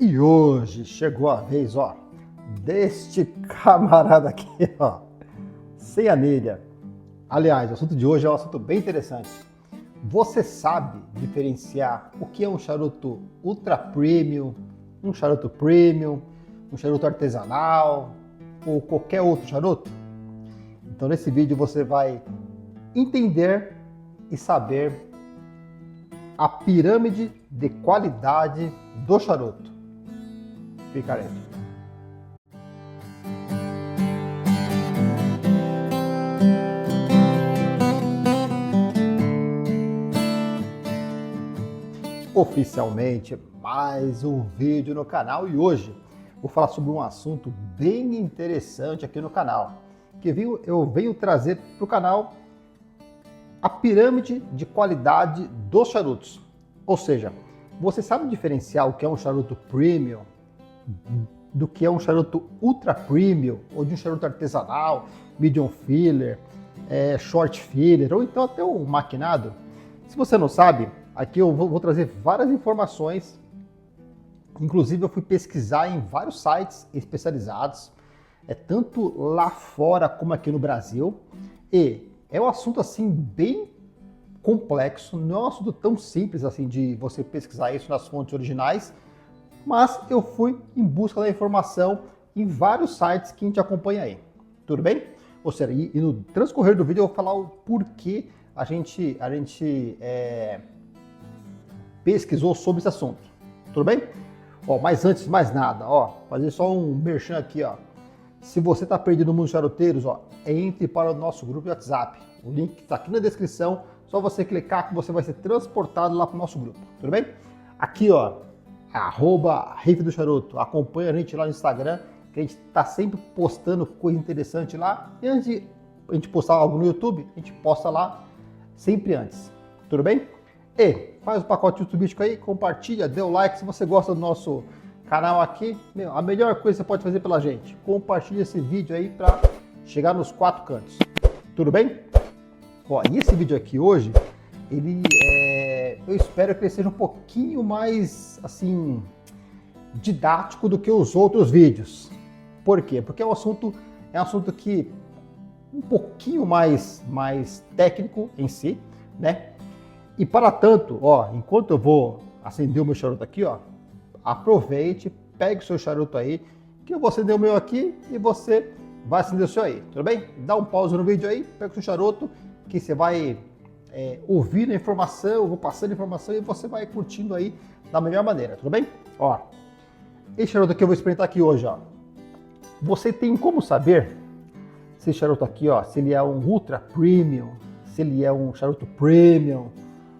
E hoje chegou a vez, ó, deste camarada aqui, ó, sem anilha. Aliás, o assunto de hoje é um assunto bem interessante. Você sabe diferenciar o que é um charuto ultra premium, um charuto premium, um charuto artesanal ou qualquer outro charuto? Então nesse vídeo você vai entender e saber a pirâmide de qualidade do charuto. Fica aí. Oficialmente, mais um vídeo no canal e hoje vou falar sobre um assunto bem interessante aqui no canal, que eu venho trazer para o canal a pirâmide de qualidade dos charutos. Ou seja, você sabe diferenciar o que é um charuto premium do que é um charuto ultra premium ou de um charuto artesanal, medium filler, short filler ou então até um maquinado? Se você não sabe, aqui eu vou trazer várias informações. Inclusive eu fui pesquisar em vários sites especializados, tanto lá fora como aqui no Brasil, e é um assunto assim bem complexo, não é um assunto tão simples assim de você pesquisar isso nas fontes originais, mas eu fui em busca da informação em vários sites que a gente acompanha aí. Tudo bem? Ou seja, e no transcorrer do vídeo eu vou falar o porquê a gente pesquisou sobre esse assunto. Tudo bem? Ó, mas antes de mais nada, ó, fazer só um merchan aqui, ó. Se você está perdido no mundo dos charuteiros, ó, entre para o nosso grupo de WhatsApp. O link está aqui na descrição. Só você clicar que você vai ser transportado lá para o nosso grupo. Tudo bem? Aqui, ó, @Riff do Charuto. Acompanha a gente lá no Instagram, que a gente está sempre postando coisa interessante lá. E antes de a gente postar algo no YouTube, a gente posta lá sempre antes. Tudo bem? E faz o pacote YouTubístico aí, compartilha, dê o like se você gosta do nosso canal aqui. Meu, a melhor coisa que você pode fazer pela gente, compartilha esse vídeo aí para chegar nos 4 cantos. Tudo bem? Ó, e esse vídeo aqui hoje, eu espero que ele seja um pouquinho mais, assim, didático do que os outros vídeos. Por quê? Porque é um assunto que um pouquinho mais técnico em si, né? E para tanto, ó, enquanto eu vou acender o meu charuto aqui, ó, aproveite, pegue o seu charuto aí, que eu vou acender o meu aqui e você vai acender o seu aí, tudo bem? Dá um pause no vídeo aí, pega o seu charuto, que você vai ouvindo a informação, eu vou passando a informação e você vai curtindo aí da melhor maneira, tudo bem? Ó, esse charuto aqui eu vou experimentar aqui hoje, ó. Você tem como saber se esse charuto aqui, ó, se ele é um ultra premium, se ele é um charuto premium,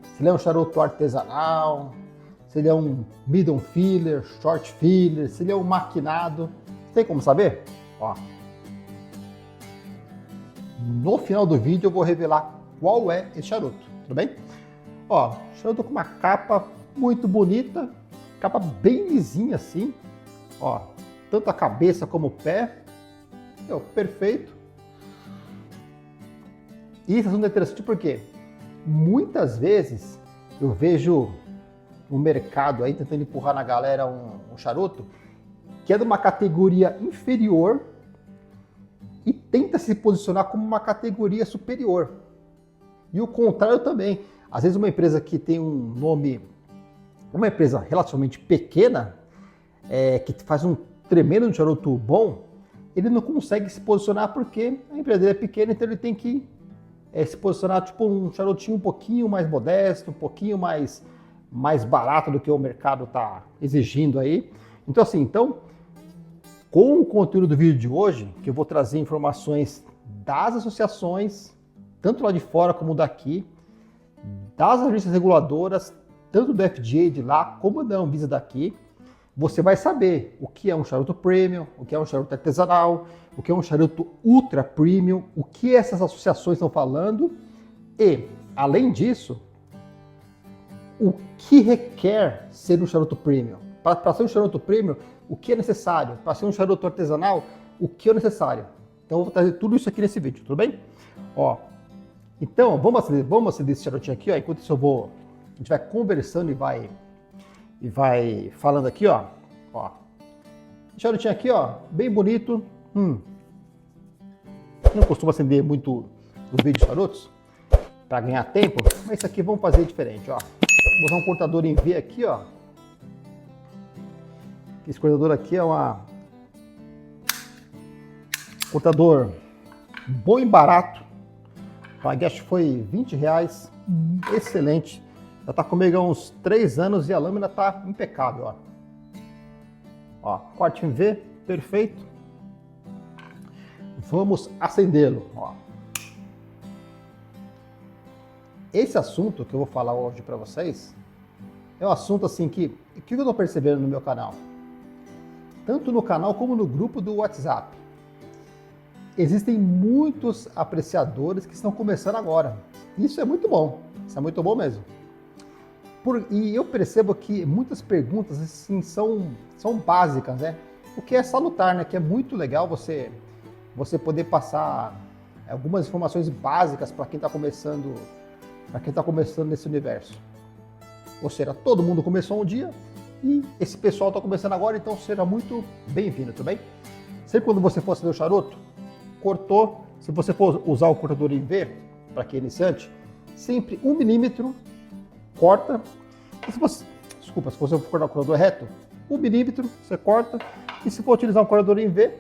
se ele é um charuto artesanal, se ele é um medium filler, short filler, se ele é um maquinado. Tem como saber? Ó. No final do vídeo eu vou revelar qual é esse charuto, tudo bem? Ó, charuto com uma capa muito bonita, capa bem lisinha assim, ó, tanto a cabeça como o pé, perfeito. E esse assunto é interessante porque muitas vezes eu vejo no mercado aí tentando empurrar na galera um charuto que é de uma categoria inferior e tenta se posicionar como uma categoria superior. E o contrário também. Às vezes uma empresa que tem um nome, uma empresa relativamente pequena, que faz um tremendo charuto bom, ele não consegue se posicionar porque a empresa dele é pequena, então ele tem que se posicionar tipo um charutinho um pouquinho mais modesto, um pouquinho mais barato do que o mercado está exigindo aí. Então assim, com o conteúdo do vídeo de hoje, que eu vou trazer informações das associações, tanto lá de fora como daqui, das agências reguladoras, tanto do FDA de lá como da Anvisa daqui, você vai saber o que é um charuto premium, o que é um charuto artesanal, o que é um charuto ultra premium, o que essas associações estão falando e, além disso, o que requer ser um charuto premium. Para ser um charuto premium, o que é necessário? Para ser um charuto artesanal, o que é necessário? Então eu vou trazer tudo isso aqui nesse vídeo, tudo bem? Ó, então vamos acender esse charutinho aqui, ó. Enquanto isso a gente vai conversando e vai falando aqui, ó. Ó. Charutinho aqui, ó, bem bonito. Não costumo acender muito os vídeos charutos para ganhar tempo, mas isso aqui vamos fazer diferente, ó. Vou usar um cortador em V aqui, ó. Esse cortador aqui é cortador bom e barato. Acho que foi R$20, excelente. Já tá comigo há uns 3 anos e a lâmina tá impecável, ó. Ó, corte em V, perfeito. Vamos acendê-lo, ó. Esse assunto que eu vou falar hoje para vocês é um assunto assim que eu tô percebendo no meu canal. Tanto no canal como no grupo do WhatsApp. Existem muitos apreciadores que estão começando agora. Isso é muito bom. Isso é muito bom mesmo. E eu percebo que muitas perguntas assim, são básicas, né? O que é salutar, né? Que é muito legal você poder passar algumas informações básicas para quem está começando nesse universo. Ou seja, todo mundo começou um dia e esse pessoal está começando agora, então seja muito bem-vindo, tudo bem? Sempre quando você for acender o charuto, cortou, se você for usar o cortador em V, para quem é iniciante, sempre 1 milímetro, corta. E se você for cortar o cortador reto, 1 milímetro, você corta. E se for utilizar um cortador em V,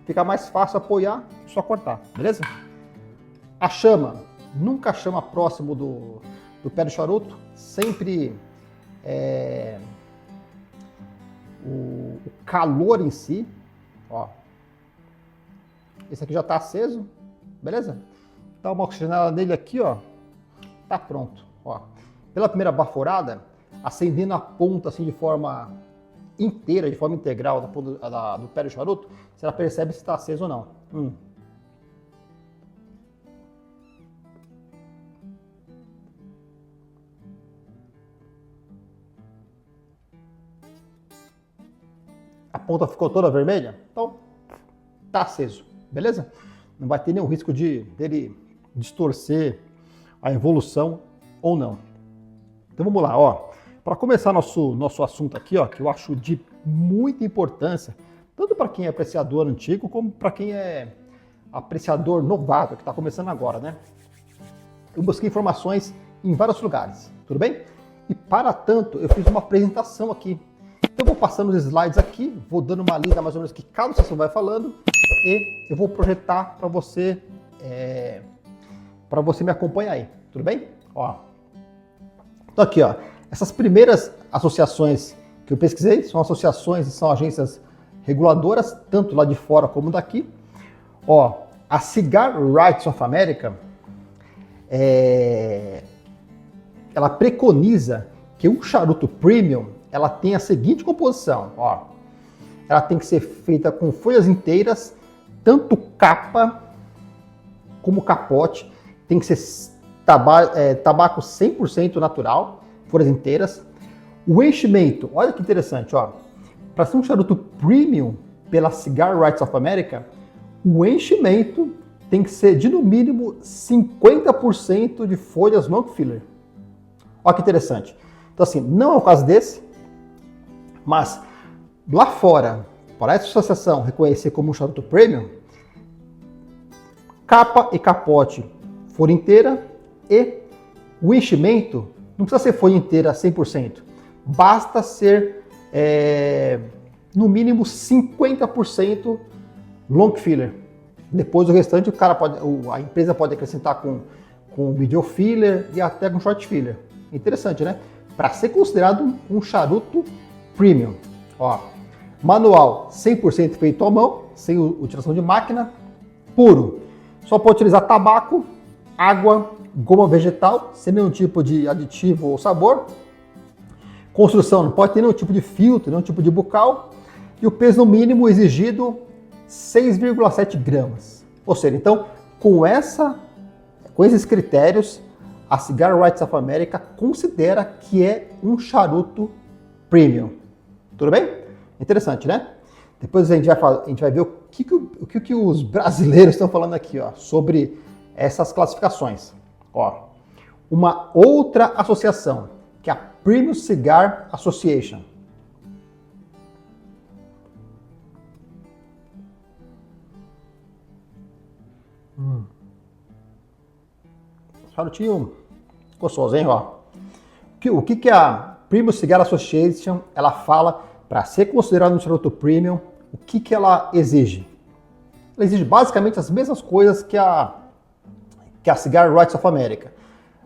fica mais fácil apoiar, só cortar, beleza? A chama, nunca chama próximo do pé do charuto, sempre o calor em si, ó. Esse aqui já está aceso, beleza? Dá uma oxigenada nele aqui, ó. Tá pronto, ó. Pela primeira baforada, acendendo a ponta assim de forma inteira, de forma integral do pé do charuto, você já percebe se está aceso ou não. A ponta ficou toda vermelha, então tá aceso, beleza? Não vai ter nenhum risco dele distorcer a evolução ou não. Então vamos lá, ó. Para começar nosso assunto aqui, ó, que eu acho de muita importância, tanto para quem é apreciador antigo, como para quem é apreciador novato, que está começando agora, né? Eu busquei informações em vários lugares, tudo bem? E para tanto, eu fiz uma apresentação aqui. Então eu vou passando os slides aqui, vou dando uma lida mais ou menos que cada sessão vai falando, e eu vou projetar para você me acompanhar aí, tudo bem? Ó. Então aqui, ó, essas primeiras associações que eu pesquisei são associações e são agências reguladoras, tanto lá de fora como daqui. Ó, a Cigar Rights of America, ela preconiza que um charuto premium, ela tem a seguinte composição, ó. Ela tem que ser feita com folhas inteiras, tanto capa como capote, tem que ser tabaco 100% natural, folhas inteiras. O enchimento, olha que interessante, ó. Para ser um charuto premium pela Cigar Rights of America, o enchimento tem que ser de no mínimo 50% de folhas long filler. Olha que interessante. Então assim, não é o caso desse, mas lá fora, para essa associação reconhecer como um charuto premium, capa e capote folha inteira e o enchimento não precisa ser folha inteira 100%, basta ser no mínimo 50% long filler. Depois o restante a empresa pode acrescentar com video filler e até com short filler. Interessante, né? Para ser considerado um charuto premium. Ó, manual 100% feito à mão, sem utilização de máquina, puro. Só pode utilizar tabaco, água, goma vegetal, sem nenhum tipo de aditivo ou sabor. Construção, não pode ter nenhum tipo de filtro, nenhum tipo de bucal. E o peso no mínimo exigido, 6,7 gramas. Ou seja, então, com esses critérios, a Cigar Rights of America considera que é um charuto premium. Tudo bem? Interessante, né? Depois a gente vai ver o que os brasileiros estão falando aqui, ó, sobre essas classificações. Ó, uma outra associação, que é a Premium Cigar Association. Charutinho gostoso, hein, ó. O que a Premium Cigar Association ela fala para ser considerado um charuto premium? O que ela exige? Ela exige basicamente as mesmas coisas que a Cigar Rights of America.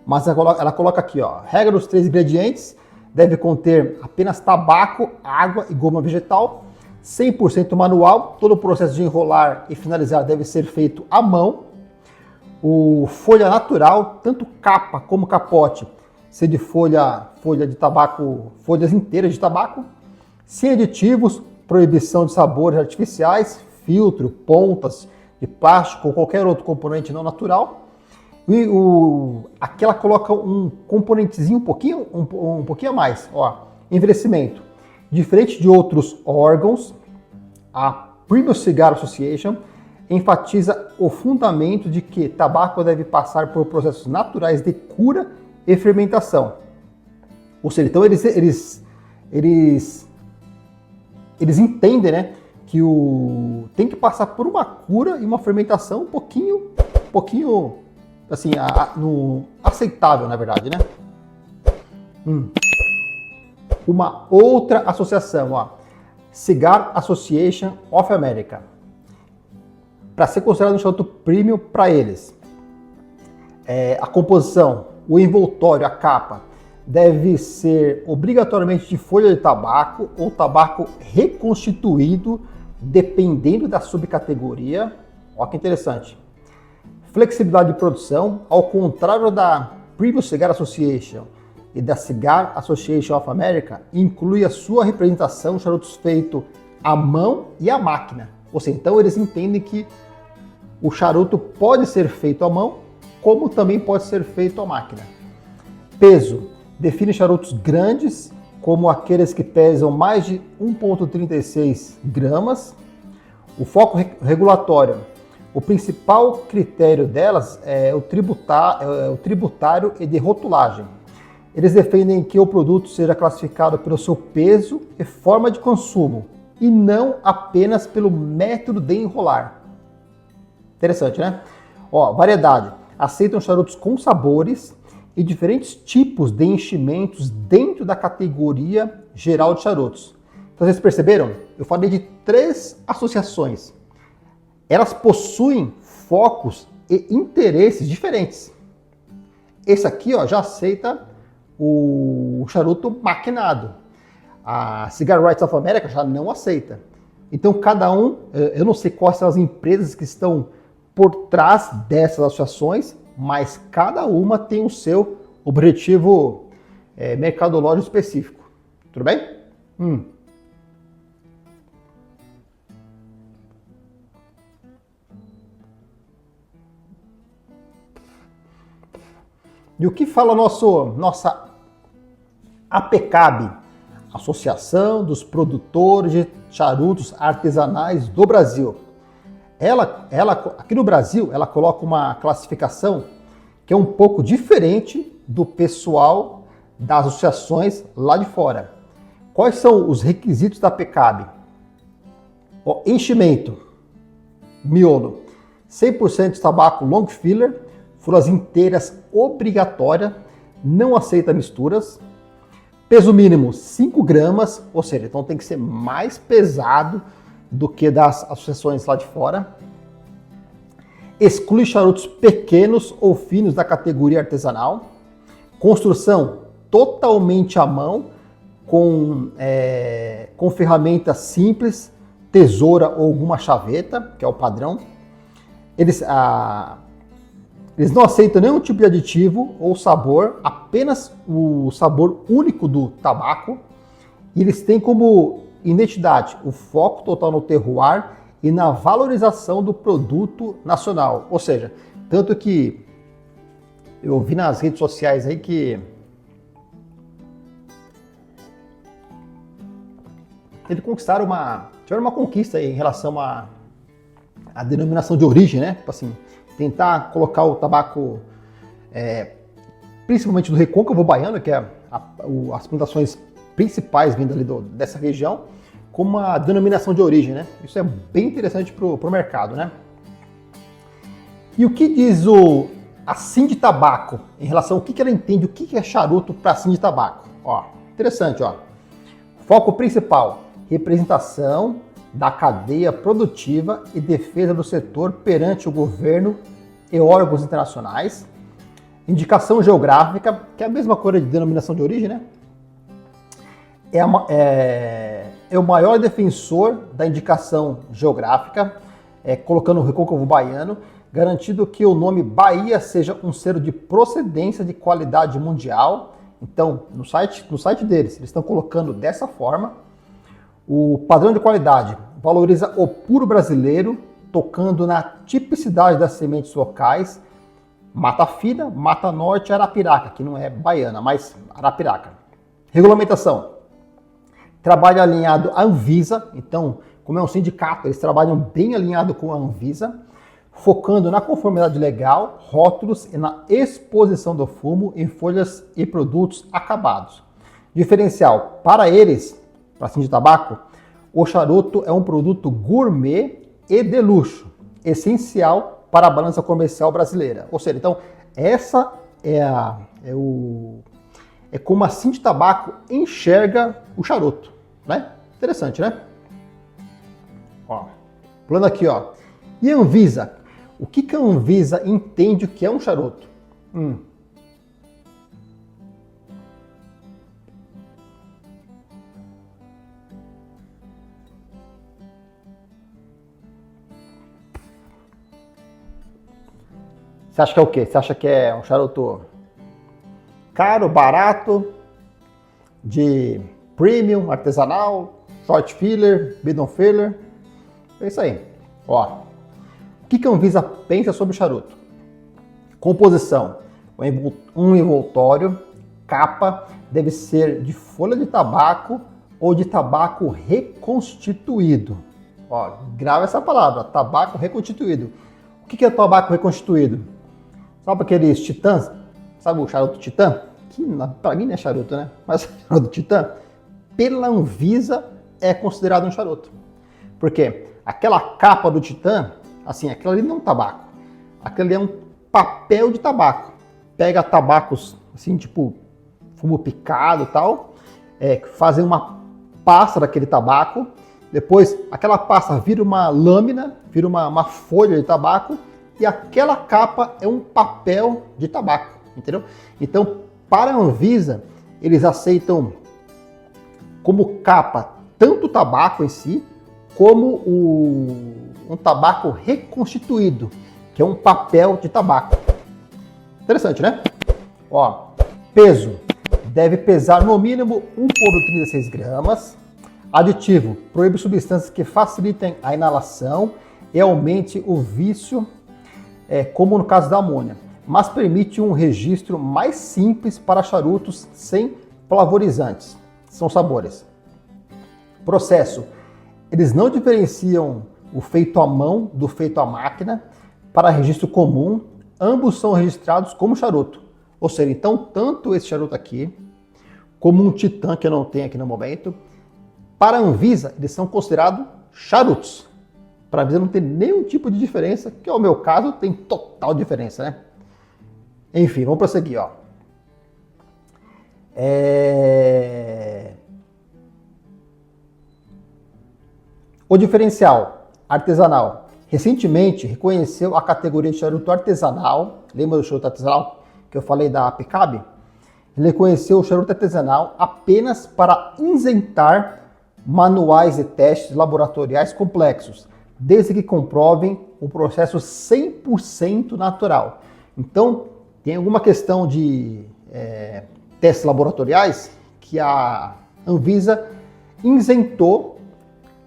Mas ela coloca aqui, ó, regra dos 3 ingredientes, deve conter apenas tabaco, água e goma vegetal, 100% manual, todo o processo de enrolar e finalizar deve ser feito à mão, o folha natural, tanto capa como capote, ser de folha de tabaco, folhas inteiras de tabaco, sem aditivos, proibição de sabores artificiais, filtro, pontas de plástico ou qualquer outro componente não natural. E aqui ela coloca um componentezinho um pouquinho a mais, ó, envelhecimento. Diferente de outros órgãos, a Premium Cigar Association enfatiza o fundamento de que tabaco deve passar por processos naturais de cura e fermentação. Ou seja, então eles entendem, né, que tem que passar por uma cura e uma fermentação um pouquinho assim, aceitável, na verdade, né? Uma outra associação, ó, Cigar Association of America, para ser considerado um charuto premium para eles. A composição, o envoltório, a capa, deve ser obrigatoriamente de folha de tabaco ou tabaco reconstituído, dependendo da subcategoria. Olha que interessante. Flexibilidade de produção, ao contrário da Premium Cigar Association e da Cigar Association of America, inclui a sua representação de charutos feitos à mão e à máquina. Ou seja, então eles entendem que o charuto pode ser feito à mão, como também pode ser feito à máquina. Peso, define charutos grandes, como aqueles que pesam mais de 1,36 gramas. O foco regulatório, o principal critério delas é o tributário e de rotulagem. Eles defendem que o produto seja classificado pelo seu peso e forma de consumo, e não apenas pelo método de enrolar. Interessante, né? Ó, variedade. Aceitam charutos com sabores e diferentes tipos de enchimentos dentro da categoria geral de charutos. Então, vocês perceberam? Eu falei de 3 associações. Elas possuem focos e interesses diferentes. Esse aqui, ó, já aceita o charuto maquinado. A Cigar Rights of America já não aceita. Então, cada um, eu não sei quais são as empresas que estão por trás dessas associações, mas cada uma tem o seu objetivo mercadológico específico. Tudo bem? E o que fala nossa APCAB, Associação dos Produtores de Charutos Artesanais do Brasil? Ela, aqui no Brasil, ela coloca uma classificação que é um pouco diferente do pessoal das associações lá de fora. Quais são os requisitos da APCAB? Enchimento, miolo, 100% de tabaco long filler, folhas inteiras obrigatória, não aceita misturas. Peso mínimo 5 gramas, ou seja, então tem que ser mais pesado do que das associações lá de fora. Exclui charutos pequenos ou finos da categoria artesanal. Construção totalmente à mão, com ferramentas simples, tesoura ou alguma chaveta, que é o padrão. Eles não aceitam nenhum tipo de aditivo ou sabor, apenas o sabor único do tabaco. E eles têm como identidade o foco total no terroir e na valorização do produto nacional. Ou seja, tanto que eu vi nas redes sociais aí que eles tiveram uma conquista aí em relação à denominação de origem, né? Tipo assim, tentar colocar o tabaco, principalmente do Recôncavo Baiano, que é as plantações principais vindo ali dessa região, como uma denominação de origem, né? Isso é bem interessante para o mercado, né? E o que diz a Sinditabaco em relação ao que ela entende, o que é charuto para a Sinditabaco? Ó, interessante, ó. Foco principal, representação da cadeia produtiva e defesa do setor perante o governo e órgãos internacionais. Indicação geográfica, que é a mesma coisa de denominação de origem, né? É o maior defensor da indicação geográfica, colocando o recôncavo baiano, garantindo que o nome Bahia seja um selo de procedência de qualidade mundial. Então, no site deles, eles estão colocando dessa forma. O padrão de qualidade valoriza o puro brasileiro, tocando na tipicidade das sementes locais, Mata Fina, Mata Norte e Arapiraca, que não é baiana, mas Arapiraca. Regulamentação. Trabalho alinhado à Anvisa, então, como é um sindicato, eles trabalham bem alinhado com a Anvisa, focando na conformidade legal, rótulos e na exposição do fumo em folhas e produtos acabados. Diferencial, para eles, para a Sinditabaco, o charuto é um produto gourmet e de luxo, essencial para a balança comercial brasileira. Ou seja, então, essa é como a Sinditabaco enxerga o charuto, né? Interessante, né? Ó, pulando aqui, ó. E a Anvisa? O que a Anvisa entende que é um charuto? Você acha que é o quê? Você acha que é um charuto caro, barato, de premium, artesanal, short filler, bidon filler? É isso aí. Ó, o que a Anvisa pensa sobre o charuto? Composição. Um envoltório, capa, deve ser de folha de tabaco ou de tabaco reconstituído. Ó, grava essa palavra, tabaco reconstituído. O que é tabaco reconstituído? Sabe aqueles titãs? Sabe o charuto titã? Que para mim não é charuto, né? Mas o charuto titã, pela Anvisa, é considerado um charuto. Por quê? Aquela capa do titã, assim, aquilo ali não é um tabaco. Aquilo ali é um papel de tabaco. Pega tabacos, assim, tipo fumo picado e tal, fazem uma pasta daquele tabaco, depois aquela pasta vira uma lâmina, vira uma folha de tabaco, e aquela capa é um papel de tabaco, entendeu? Então, para a Anvisa, eles aceitam como capa tanto o tabaco em si, como um tabaco reconstituído, que é um papel de tabaco. Interessante, né? Ó, peso. Deve pesar no mínimo 1,36 gramas. Aditivo. Proíbe substâncias que facilitem a inalação e aumente o vício, como no caso da amônia, mas permite um registro mais simples para charutos sem flavorizantes. São sabores. Processo. Eles não diferenciam o feito à mão do feito à máquina. Para registro comum, ambos são registrados como charuto. Ou seja, então, tanto esse charuto aqui, como um Titã, que eu não tenho aqui no momento, para a Anvisa, eles são considerados charutos. Para a Anvisa não tem nenhum tipo de diferença, que é o meu caso, tem total diferença, né? Enfim, vamos prosseguir, ó. O diferencial artesanal. Recentemente reconheceu a categoria de charuto artesanal. Lembra do charuto artesanal que eu falei da Picabe? Ele reconheceu o charuto artesanal apenas para isentar manuais e testes laboratoriais complexos, desde que comprovem o processo 100% natural. Então, tem alguma questão de testes laboratoriais que a Anvisa isentou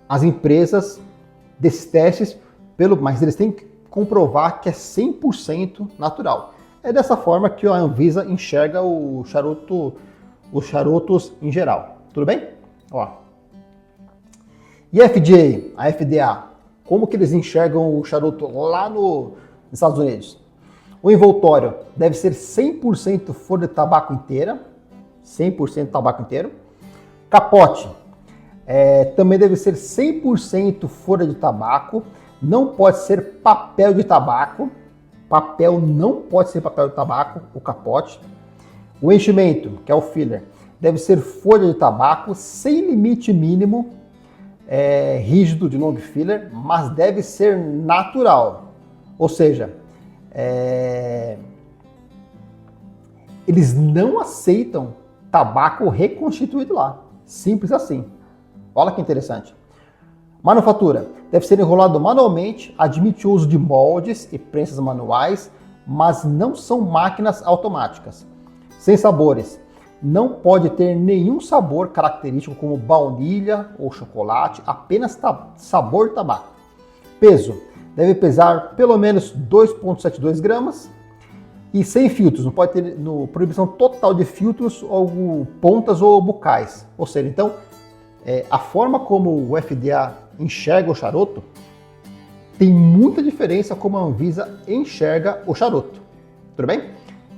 as empresas desses testes, mas eles têm que comprovar que é 100% natural. É dessa forma que a Anvisa enxerga os charutos em geral. Tudo bem? Ó. E a FDA, a FDA, como que eles enxergam o charuto lá nos Estados Unidos? O envoltório deve ser 100% folha de tabaco inteira, 100% tabaco inteiro. Capote também deve ser 100% folha de tabaco, não pode ser papel de tabaco, Papel não pode ser papel de tabaco, o capote. O enchimento, que é o filler, deve ser folha de tabaco sem limite mínimo rígido de long filler, mas deve ser natural. Ou seja, eles não aceitam tabaco reconstituído lá. Simples assim. Olha que interessante. Manufatura. Deve ser enrolado manualmente, admite o uso de moldes e prensas manuais, mas não são máquinas automáticas. Sem sabores. Não pode ter nenhum sabor característico como baunilha ou chocolate, apenas sabor de tabaco. Peso. Deve pesar pelo menos 2,72 gramas e sem filtros. Não pode ter proibição total de filtros, ou pontas ou bucais. Ou seja, então, a forma como o FDA enxerga o charuto tem muita diferença como a Anvisa enxerga o charuto. Tudo bem?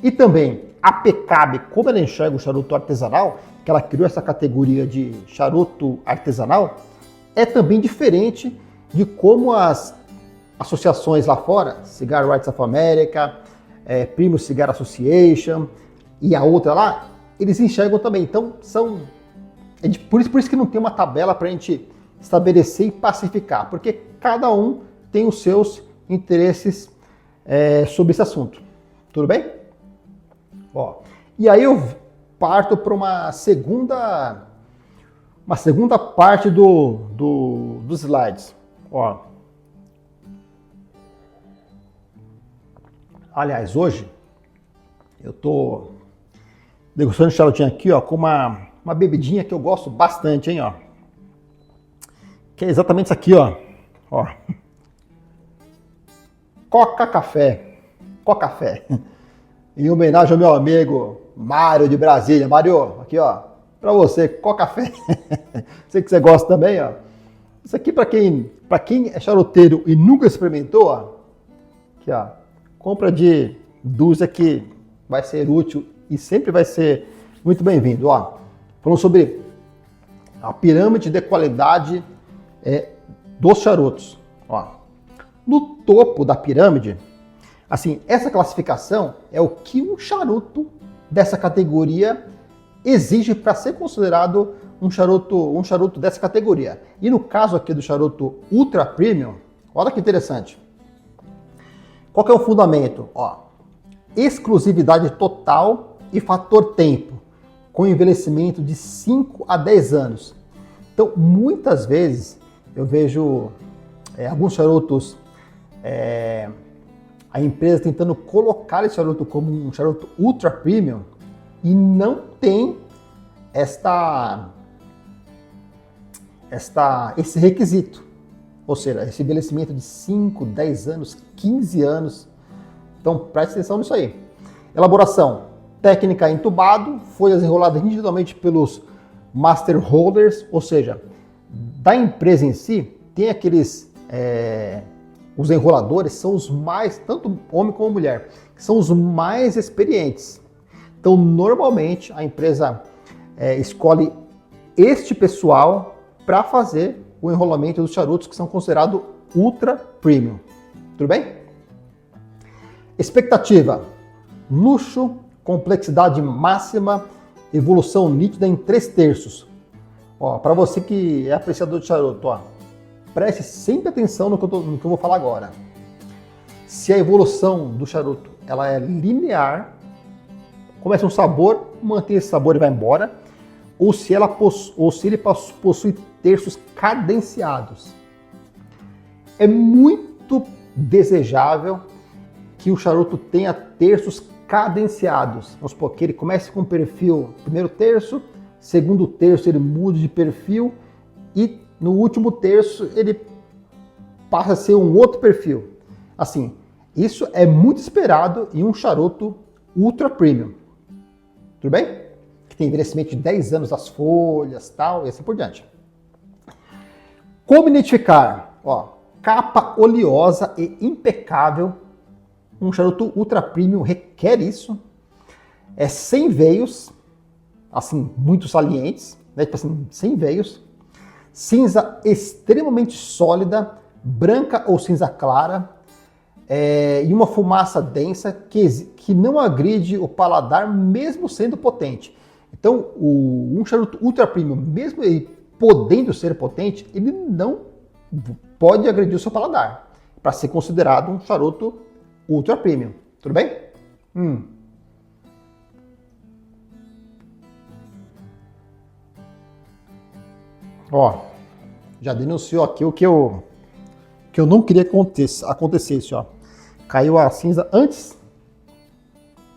E também a PECAB, como ela enxerga o charuto artesanal, que ela criou essa categoria de charuto artesanal, é também diferente de como as associações lá fora, Cigar Rights of America, Premium Cigar Association e a outra lá, eles enxergam também. Então, por isso que não tem uma tabela para a gente estabelecer e pacificar, porque cada um tem os seus interesses sobre esse assunto. Tudo bem? Ó, e aí eu parto para uma segunda parte dos slides. Ó. Aliás, hoje eu tô degustando charutinho aqui, ó, com uma bebidinha que eu gosto bastante, hein, ó. Que é exatamente isso aqui, ó. Coca Café. Em homenagem ao meu amigo Mário de Brasília. Mário, aqui, ó, pra você, Coca Café. Sei que você gosta também, ó. Isso aqui pra quem é charuteiro e nunca experimentou, ó. Aqui, ó. Compra de dúzia que vai ser útil e sempre vai ser muito bem-vindo, ó. Falando sobre a pirâmide de qualidade dos charutos, ó. No topo da pirâmide, assim, essa classificação é o que um charuto dessa categoria exige para ser considerado um charuto dessa categoria. E no caso aqui do charuto Ultra Premium, olha que interessante. Qual que é o fundamento? Ó, exclusividade total e fator tempo, com envelhecimento de 5 a 10 anos. Então, muitas vezes, eu vejo alguns charutos, a empresa tentando colocar esse charuto como um charuto ultra premium e não tem esse requisito. Ou seja, esse envelhecimento de 5, 10 anos, 15 anos. Então, preste atenção nisso aí. Elaboração. Técnica entubado, folhas enroladas individualmente pelos master holders, ou seja, da empresa em si, tem aqueles... os enroladores são os mais, tanto homem como mulher, são os mais experientes. Então, normalmente, a empresa escolhe este pessoal para fazer o enrolamento dos charutos que são considerados ultra premium. Tudo bem? Expectativa. Luxo, complexidade máxima, evolução nítida em 3/3. Para você que é apreciador de charuto, ó, preste sempre atenção no que eu vou falar agora. Se a evolução do charuto ela é linear, começa um sabor, mantém esse sabor e vai embora, ou se ele possui terços cadenciados. É muito desejável que o charuto tenha terços cadenciados. Vamos supor que ele comece com perfil, primeiro terço, segundo terço ele mude de perfil e no último terço ele passa a ser um outro perfil. Assim, isso é muito esperado em um charuto ultra premium. Tudo bem? Que tem envelhecimento de 10 anos das folhas, tal, e assim por diante. Como identificar? Ó, capa oleosa e impecável. Um charuto ultra premium requer isso. Sem veios, assim, muito salientes, né? Tipo assim, sem veios. Cinza extremamente sólida, branca ou cinza clara. e uma fumaça densa que não agride o paladar, mesmo sendo potente. Então, um charuto ultra premium, mesmo ele podendo ser potente, ele não pode agredir o seu paladar para ser considerado um charuto ultra premium. Tudo bem? Ó, já denunciou aqui o que eu não queria que acontecesse, ó. Caiu a cinza antes.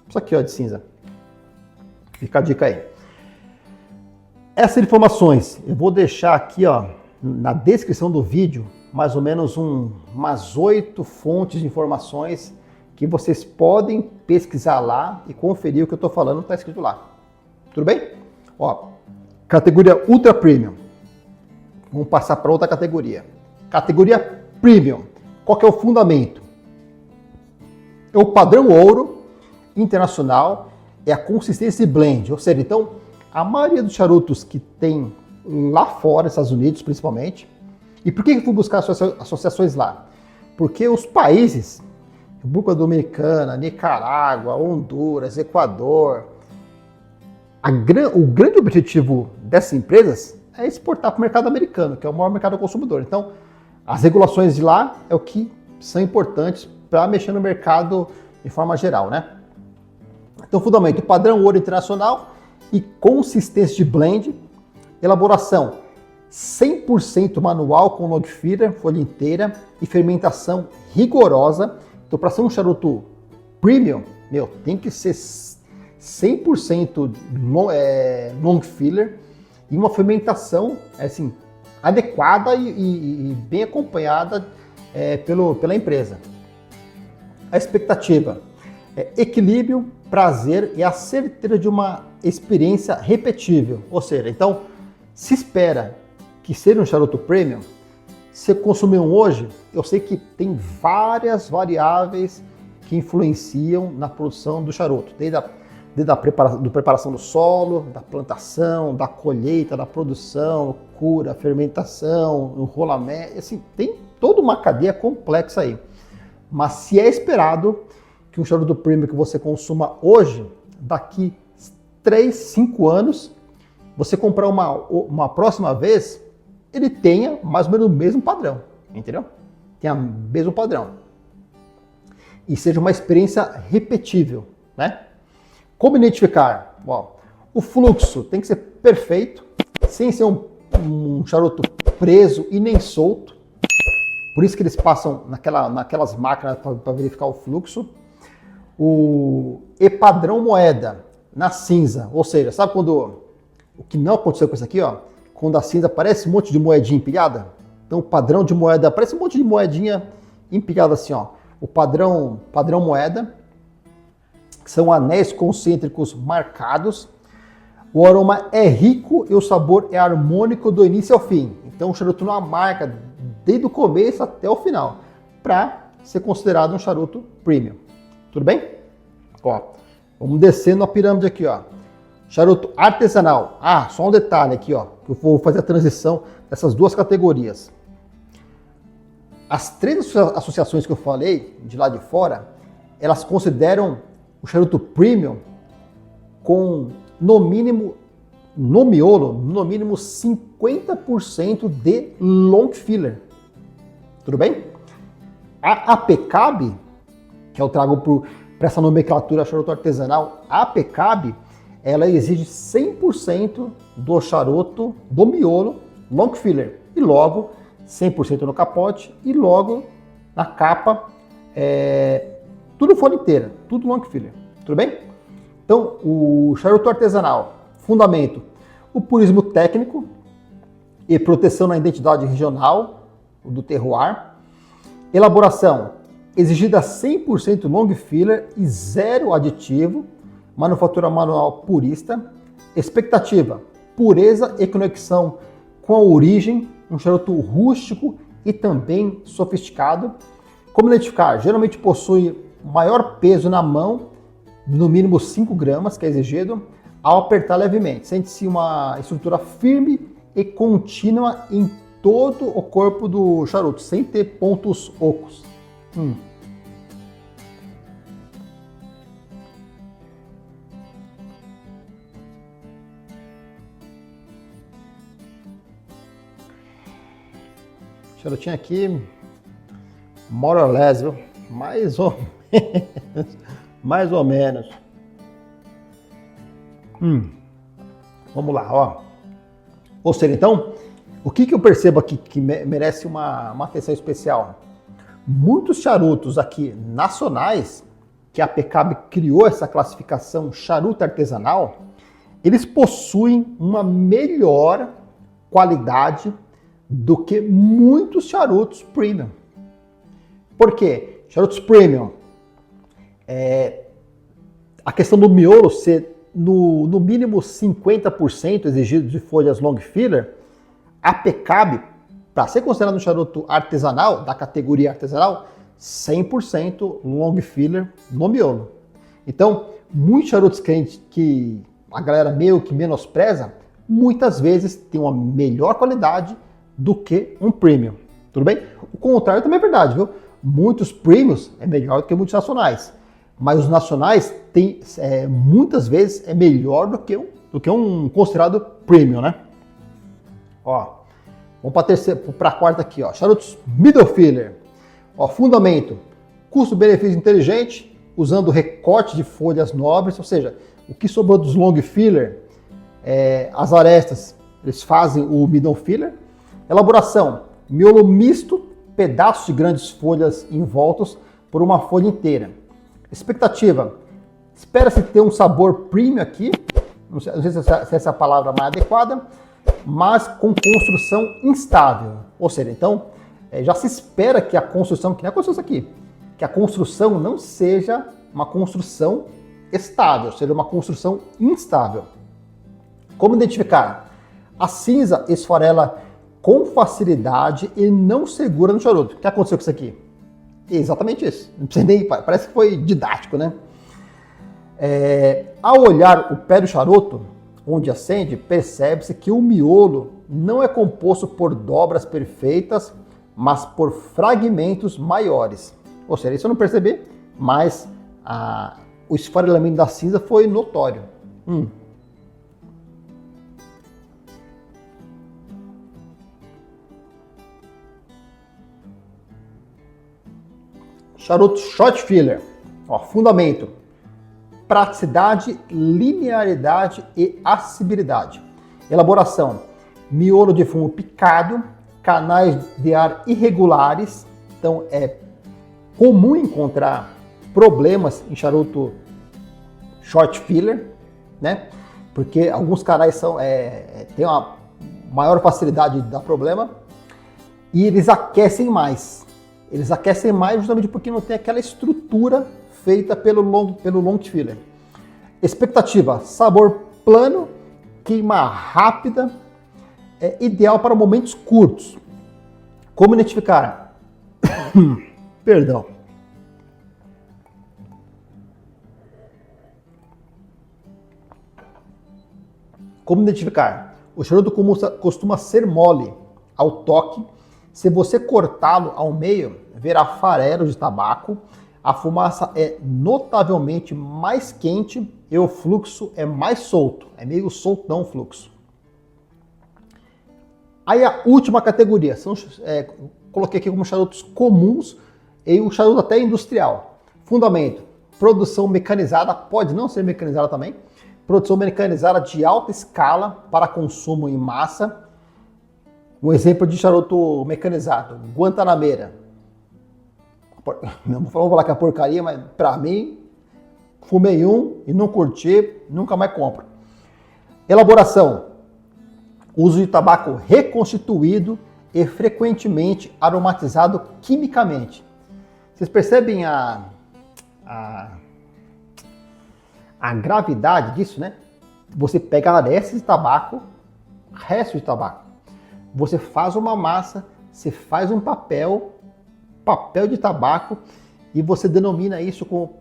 Isso aqui, ó, de cinza. Fica a dica aí. Essas informações eu vou deixar aqui, ó, na descrição do vídeo, mais ou menos umas 8 fontes de informações que vocês podem pesquisar lá e conferir o que eu estou falando, está escrito lá. Tudo bem? Ó, categoria Ultra Premium. Vamos passar para outra categoria. Categoria Premium. Qual que é o fundamento? É o padrão ouro internacional, é a consistência de blend. Ou seja, então, a maioria dos charutos que tem lá fora, Estados Unidos principalmente. E por que eu fui buscar associações lá? Porque os países, República Dominicana, Nicarágua, Honduras, Equador, o grande objetivo dessas empresas é exportar para o mercado americano, que é o maior mercado consumidor. Então, as regulações de lá é o que são importantes para mexer no mercado de forma geral, né? Então, fundamento, padrão ouro internacional e consistência de blend, elaboração 100% manual com log filler, folha inteira e fermentação rigorosa. Então, para ser um charuto premium, tem que ser 100% long filler e uma fermentação assim, adequada e bem acompanhada pela empresa. A expectativa é equilíbrio, prazer e a certeza de uma experiência repetível. Ou seja, então, se espera que seja um charuto premium, se consumir um hoje, eu sei que tem várias variáveis que influenciam na produção do charuto, desde a preparação do solo, da plantação, da colheita, da produção, cura, fermentação, enrolamento, assim, tem toda uma cadeia complexa aí. Mas se é esperado que um charuto premium que você consuma hoje, daqui 3, 5 anos, você comprar uma próxima vez, ele tenha mais ou menos o mesmo padrão, entendeu? Tenha o mesmo padrão. E seja uma experiência repetível, né? Como identificar? Bom, o fluxo tem que ser perfeito, sem ser um charuto preso e nem solto. Por isso que eles passam naquelas máquinas para verificar o fluxo. E padrão moeda na cinza, ou seja, sabe quando o que não aconteceu com isso aqui, ó? Quando a cinza parece um monte de moedinha empilhada? Então o padrão de moeda parece um monte de moedinha empilhada assim, ó. O padrão moeda, que são anéis concêntricos marcados. O aroma é rico e o sabor é harmônico do início ao fim. Então o charuto não amarga desde o começo até o final, para ser considerado um charuto premium. Tudo bem? Ó, vamos descendo a pirâmide aqui, ó. Charuto artesanal. Ah, só um detalhe aqui, ó, que eu vou fazer a transição dessas duas categorias. As 3 associações que eu falei, de lá de fora, elas consideram o charuto premium com, no mínimo, no miolo, no mínimo 50% de long filler. Tudo bem? A APCAB, que eu trago para essa nomenclatura charuto artesanal, a APCAB, ela exige 100% do charuto, do miolo, long filler. E logo, 100% no capote e logo na capa, tudo folha inteira, tudo long filler. Tudo bem? Então, o charuto artesanal, fundamento, o purismo técnico e proteção na identidade regional do terroir. Elaboração, exigida 100% long filler e 0 aditivo. Manufatura manual purista. Expectativa, pureza e conexão com a origem, um charuto rústico e também sofisticado. Como identificar? Geralmente possui maior peso na mão, no mínimo 5 gramas, que é exigido, ao apertar levemente. Sente-se uma estrutura firme e contínua em todo o corpo do charuto, sem ter pontos ocos. Charutinho aqui, more or less, viu? Mais ou menos. Mais ou menos. Vamos lá, ó. Ou seja, então, o que eu percebo aqui que merece uma atenção especial? Muitos charutos aqui nacionais, que a PECAB criou essa classificação charuto artesanal, eles possuem uma melhor qualidade do que muitos charutos premium. Por quê? Charutos premium, a questão do miolo ser no mínimo 50% exigido de folhas long filler, a PECAB, para ser considerado um charuto artesanal, da categoria artesanal, 100% long filler no miolo. Então, muitos charutos que a galera meio que menospreza, muitas vezes tem uma melhor qualidade do que um premium. Tudo bem? O contrário também é verdade, viu? Muitos premiums é melhor do que muitos nacionais. Mas os nacionais tem, muitas vezes é melhor do que um considerado premium, né? Ó, vamos para a quarta aqui, ó. Charutos middle filler. Ó, fundamento, custo-benefício inteligente, usando recorte de folhas nobres, ou seja, o que sobrou dos long filler, as arestas, eles fazem o middle filler. Elaboração, miolo misto, pedaços de grandes folhas envoltos por uma folha inteira. Expectativa, espera-se ter um sabor premium aqui, não sei se essa é a palavra mais adequada, mas com construção instável. Ou seja, então, já se espera que a construção, que nem a construção aqui, que a construção não seja uma construção estável, seja uma construção instável. Como identificar? A cinza esfarela com facilidade e não segura no charuto. O que aconteceu com isso aqui? Exatamente isso. Não precisa nem, parece que foi didático, né? Ao olhar o pé do charuto, onde acende, percebe-se que o miolo não é composto por dobras perfeitas, mas por fragmentos maiores. Ou seja, isso eu não percebi, mas o esfarelamento da cinza foi notório. Charuto short filler. Ó, fundamento, praticidade, linearidade e acessibilidade. Elaboração, miolo de fumo picado, canais de ar irregulares. Então é comum encontrar problemas em charuto short filler, né? Porque alguns canais têm uma maior facilidade de dar problema e eles aquecem mais. Eles aquecem mais justamente porque não tem aquela estrutura feita pelo long filler. Expectativa, sabor plano, queima rápida, ideal para momentos curtos. Como identificar? Perdão. Como identificar? O charuto costuma ser mole ao toque. Se você cortá-lo ao meio, verá farelo de tabaco, a fumaça é notavelmente mais quente e o fluxo é mais solto. É meio soltão o fluxo. Aí a última categoria, coloquei aqui como charutos comuns e o charuto até industrial. Fundamento, produção mecanizada, pode não ser mecanizada também, produção mecanizada de alta escala para consumo em massa. Um exemplo de charuto mecanizado, Guantanameira. Não vou falar que é porcaria, mas para mim, fumei um e não curti, nunca mais compro. Elaboração, uso de tabaco reconstituído e frequentemente aromatizado quimicamente. Vocês percebem a gravidade disso, né? Você pega arestas de tabaco, resto de tabaco. Você faz uma massa, você faz um papel de tabaco e você denomina isso como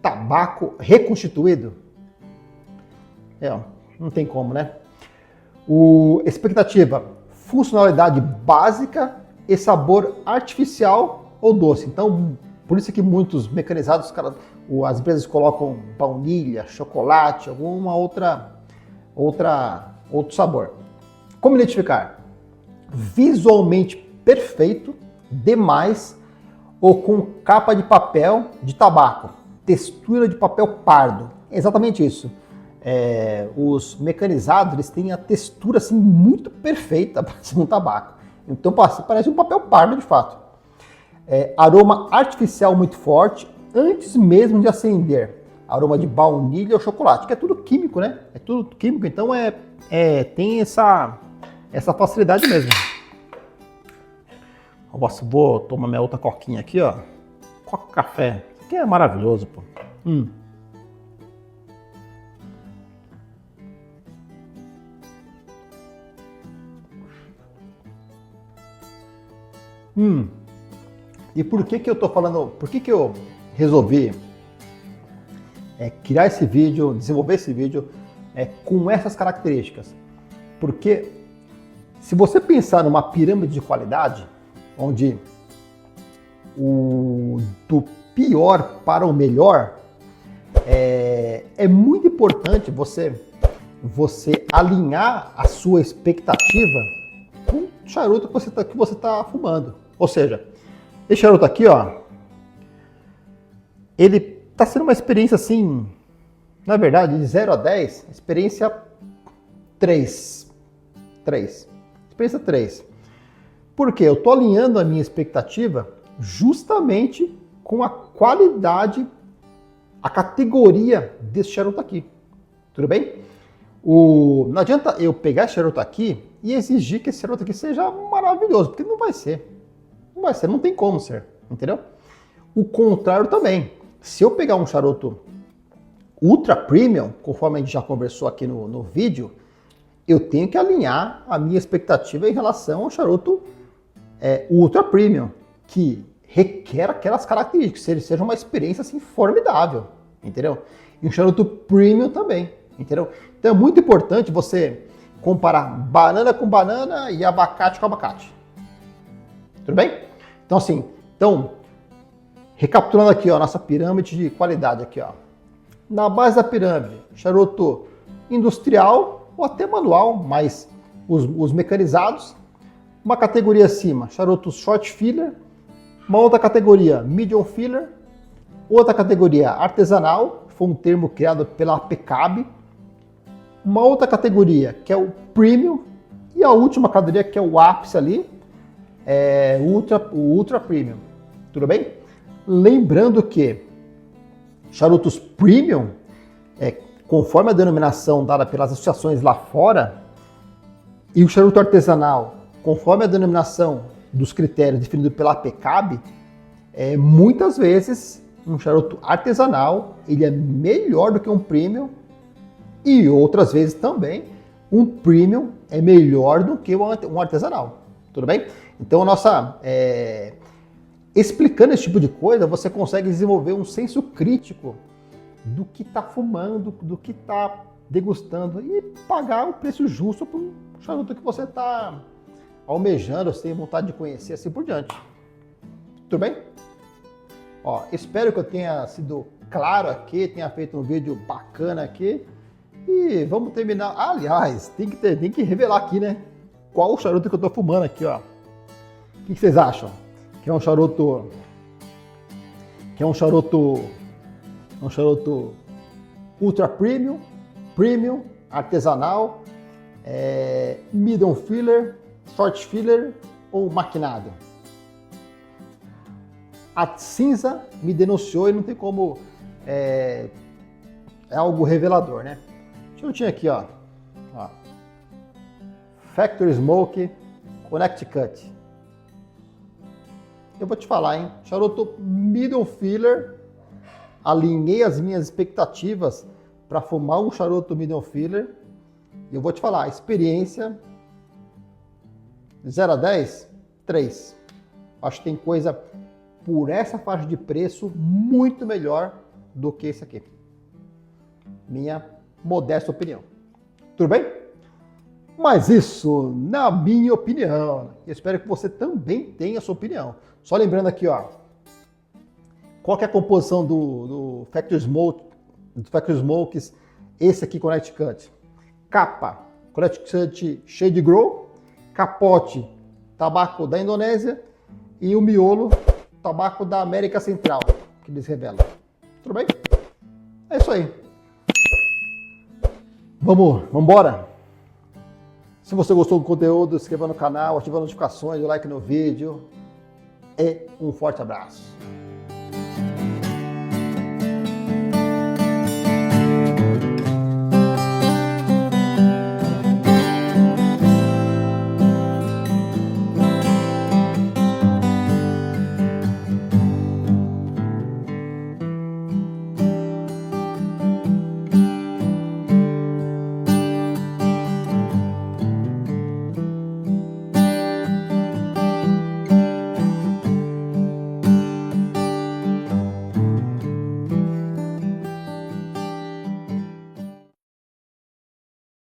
tabaco reconstituído. Não tem como, né? Expectativa, funcionalidade básica e sabor artificial ou doce. Então, por isso que muitos mecanizados, as empresas colocam baunilha, chocolate, alguma outro sabor. Como identificar? Visualmente perfeito, demais, ou com capa de papel de tabaco, textura de papel pardo. É exatamente isso. Os mecanizados, eles têm a textura assim muito perfeita para ser um tabaco. Então parece um papel pardo de fato. Aroma artificial muito forte antes mesmo de acender. Aroma de baunilha ou chocolate, que é tudo químico, né? É tudo químico, então tem essa facilidade mesmo. Vou tomar minha outra coquinha aqui, ó. Coca café. Isso aqui é maravilhoso, pô. E por que eu tô falando, por que eu resolvi criar esse vídeo, desenvolver esse vídeo com essas características? Porque se você pensar numa pirâmide de qualidade, onde do pior para o melhor, é muito importante você alinhar a sua expectativa com o charuto que você está fumando. Ou seja, esse charuto aqui, ó, ele está sendo uma experiência assim, na verdade, de 0 a 10, experiência 3. Experiência 3. Por quê? Eu estou alinhando a minha expectativa justamente com a qualidade, a categoria desse charuto aqui. Tudo bem? Não adianta eu pegar esse charuto aqui e exigir que esse charuto aqui seja maravilhoso, porque não vai ser. Não vai ser, não tem como ser, entendeu? O contrário também. Se eu pegar um charuto ultra premium, conforme a gente já conversou aqui no vídeo, eu tenho que alinhar a minha expectativa em relação ao charuto ultra premium, que requer aquelas características, seja uma experiência assim formidável, entendeu? E um charuto premium também, entendeu? Então é muito importante você comparar banana com banana e abacate com abacate. Tudo bem? Então assim, recapitulando aqui, ó, nossa pirâmide de qualidade aqui, ó. Na base da pirâmide, charuto industrial ou até manual, mas os mecanizados. Uma categoria acima, charutos short filler. Uma outra categoria, medium filler. Outra categoria, artesanal, foi um termo criado pela APCAB. Uma outra categoria, que é o premium. E a última categoria, que é o ápice ali, o ultra premium. Tudo bem? Lembrando que charutos premium, conforme a denominação dada pelas associações lá fora, e o charuto artesanal, conforme a denominação dos critérios definidos pela APCAB, muitas vezes um charuto artesanal ele é melhor do que um premium, e outras vezes também um premium é melhor do que um artesanal. Tudo bem? Então, explicando esse tipo de coisa, você consegue desenvolver um senso crítico do que está fumando, do que está degustando e pagar o preço justo para um charuto que você está almejando, você tem vontade de conhecer, assim por diante. Tudo bem? Ó, espero que eu tenha sido claro aqui, tenha feito um vídeo bacana aqui. E vamos terminar. Aliás, tem que revelar aqui, né? Qual o charuto que eu estou fumando aqui, ó. O que vocês acham? Que é um charuto ultra premium, artesanal, medium filler, short filler ou maquinado. A cinza me denunciou e não tem como, é algo revelador, né? Charutinho aqui, ó. Factory Smoke Connecticut. Eu vou te falar, hein? Charuto medium filler. Alinhei as minhas expectativas para fumar um charuto medium filler. E eu vou te falar, experiência 0 a 10, 3. Acho que tem coisa por essa faixa de preço muito melhor do que esse aqui. Minha modesta opinião. Tudo bem? Mas isso, na minha opinião. Eu espero que você também tenha a sua opinião. Só lembrando aqui, ó. Qual que é a composição do Factory Smokes, esse aqui, Connecticut? Capa, Connecticut Shade Grow. Capote, tabaco da Indonésia, e o miolo, tabaco da América Central, que eles revelam. Tudo bem? É isso aí. Vamos embora? Se você gostou do conteúdo, se inscreva no canal, ative as notificações, like no vídeo. E um forte abraço.